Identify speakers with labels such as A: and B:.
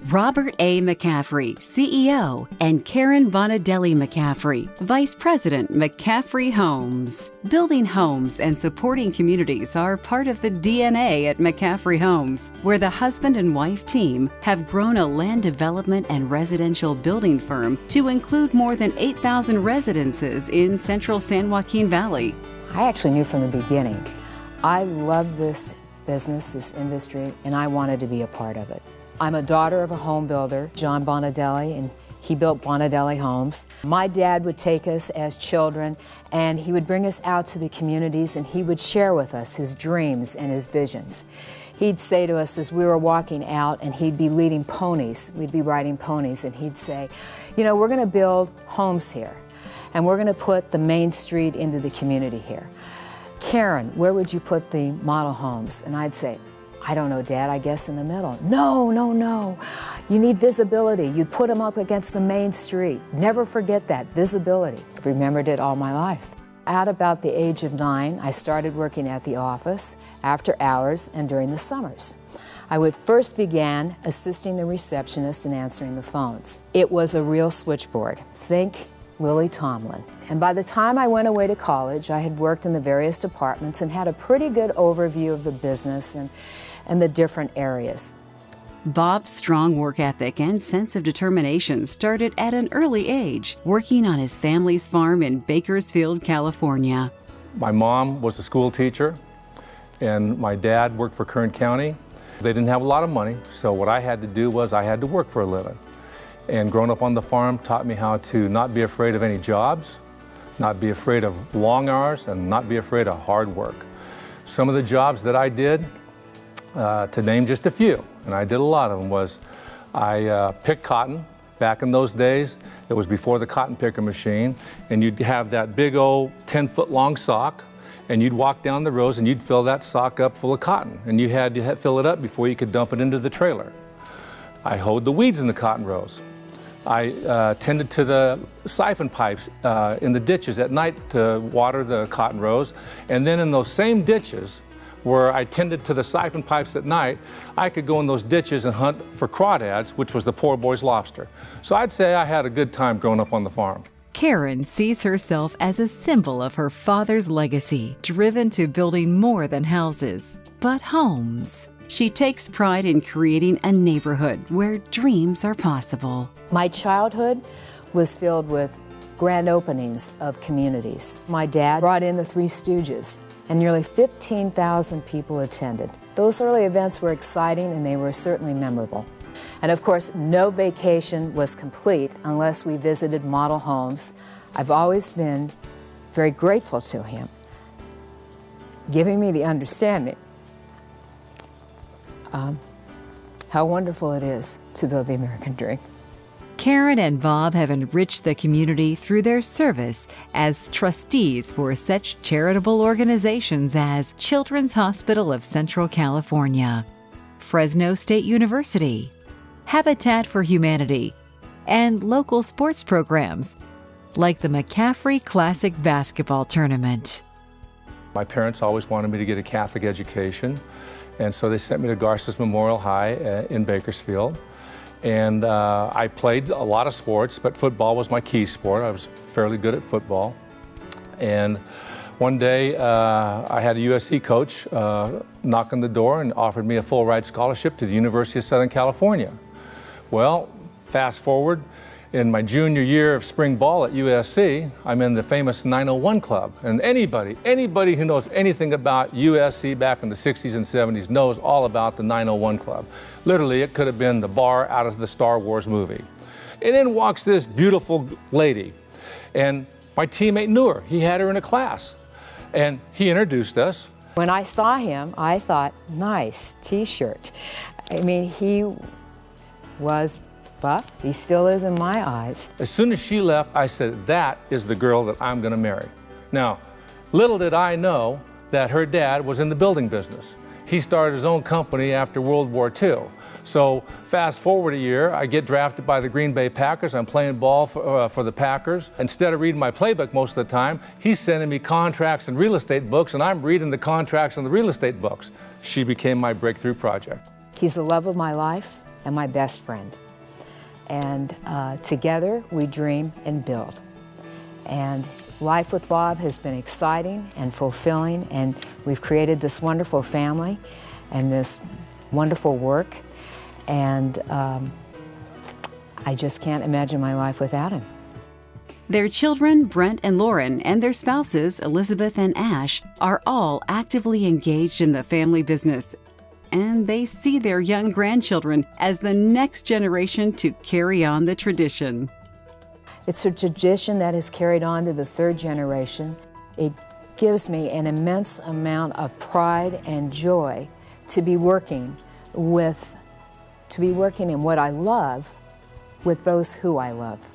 A: Robert A. McCaffrey, CEO, and Karen Bonadelli McCaffrey, Vice President, McCaffrey Homes. Building homes and supporting communities are part of the DNA at McCaffrey Homes, where the husband and wife team have grown a land development and residential building firm to include more than 8,000 residences in central San Joaquin Valley.
B: I actually knew from the beginning, I love this business, this industry, and I wanted to be a part of it. I'm a daughter of a home builder, John Bonadelli, and he built Bonadelli Homes. My dad would take us as children, and he would bring us out to the communities, and he would share with us his dreams and his visions. He'd say to us as we were walking out, and he'd be leading ponies, we'd be riding ponies, and he'd say, you know, we're going to build homes here, and we're going to put the main street into the community here. Karen, where would you put the model homes? And I'd say, I don't know, Dad, I guess in the middle. No, no, no. You need visibility. You'd put them up against the main street. Never forget that, visibility. I've remembered it all my life. At about the age of 9, I started working at the office after hours and during the summers. I would first began assisting the receptionist and answering the phones. It was a real switchboard. Think Lily Tomlin. And by the time I went away to college, I had worked in the various departments and had a pretty good overview of the business and the different areas.
A: Bob's strong work ethic and sense of determination started at an early age, working on his family's farm in Bakersfield, California.
C: My mom was a school teacher, and my dad worked for Kern County. They didn't have a lot of money, so what I had to do was I had to work for a living. And growing up on the farm taught me how to not be afraid of any jobs, not be afraid of long hours, and not be afraid of hard work. Some of the jobs that I did, to name just a few, and I did a lot of them, was I picked cotton. Back in those days, it was before the cotton picker machine, and you'd have that big old 10-foot long sock, and you'd walk down the rows and you'd fill that sock up full of cotton, and you had to fill it up before you could dump it into the trailer. I hoed the weeds in the cotton rows. I tended to the siphon pipes in the ditches at night to water the cotton rows, and then in those same ditches where I tended to the siphon pipes at night, I could go in those ditches and hunt for crawdads, which was the poor boy's lobster. So I'd say I had a good time growing up on the farm.
A: Karen sees herself as a symbol of her father's legacy, driven to building more than houses, but homes. She takes pride in creating a neighborhood where dreams are possible.
B: My childhood was filled with grand openings of communities. My dad brought in the Three Stooges, and nearly 15,000 people attended. Those early events were exciting, and they were certainly memorable. And of course, no vacation was complete unless we visited model homes. I've always been very grateful to him, giving me the understanding how wonderful it is to build the American dream.
A: Karen and Bob have enriched the community through their service as trustees for such charitable organizations as Children's Hospital of Central California, Fresno State University, Habitat for Humanity, and local sports programs like the McCaffrey Classic Basketball Tournament.
C: My parents always wanted me to get a Catholic education, and so they sent me to Garces Memorial High in Bakersfield. And I played a lot of sports, but football was my key sport. I was fairly good at football. And one day I had a USC coach knock on the door and offered me a full ride scholarship to the University of Southern California. Well, fast forward, in my junior year of spring ball at USC, I'm in the famous 901 Club. And anybody who knows anything about USC back in the 60s and 70s knows all about the 901 Club. Literally, it could have been the bar out of the Star Wars movie. And in walks this beautiful lady. And my teammate knew her. He had her in a class. And he introduced us.
B: When I saw him, I thought, nice t-shirt. I mean, he was buff. He still is in my eyes.
C: As soon as she left, I said, that is the girl that I'm going to marry. Now, little did I know that her dad was in the building business. He started his own company after World War II. So fast forward a year, I get drafted by the Green Bay Packers. I'm playing ball for the Packers. Instead of reading my playbook most of the time, he's sending me contracts and real estate books, and I'm reading the contracts and the real estate books. She became my breakthrough project.
B: He's the love of my life and my best friend. And together we dream and build. And life with Bob has been exciting and fulfilling, and we've created this wonderful family and this wonderful work. And I just can't imagine my life without him.
A: Their children, Brent and Lauren, and their spouses, Elizabeth and Ash, are all actively engaged in the family business. And they see their young grandchildren as the next generation to carry on the tradition.
B: It's a tradition that is carried on to the third generation. It gives me an immense amount of pride and joy to be working in what I love with those who I love.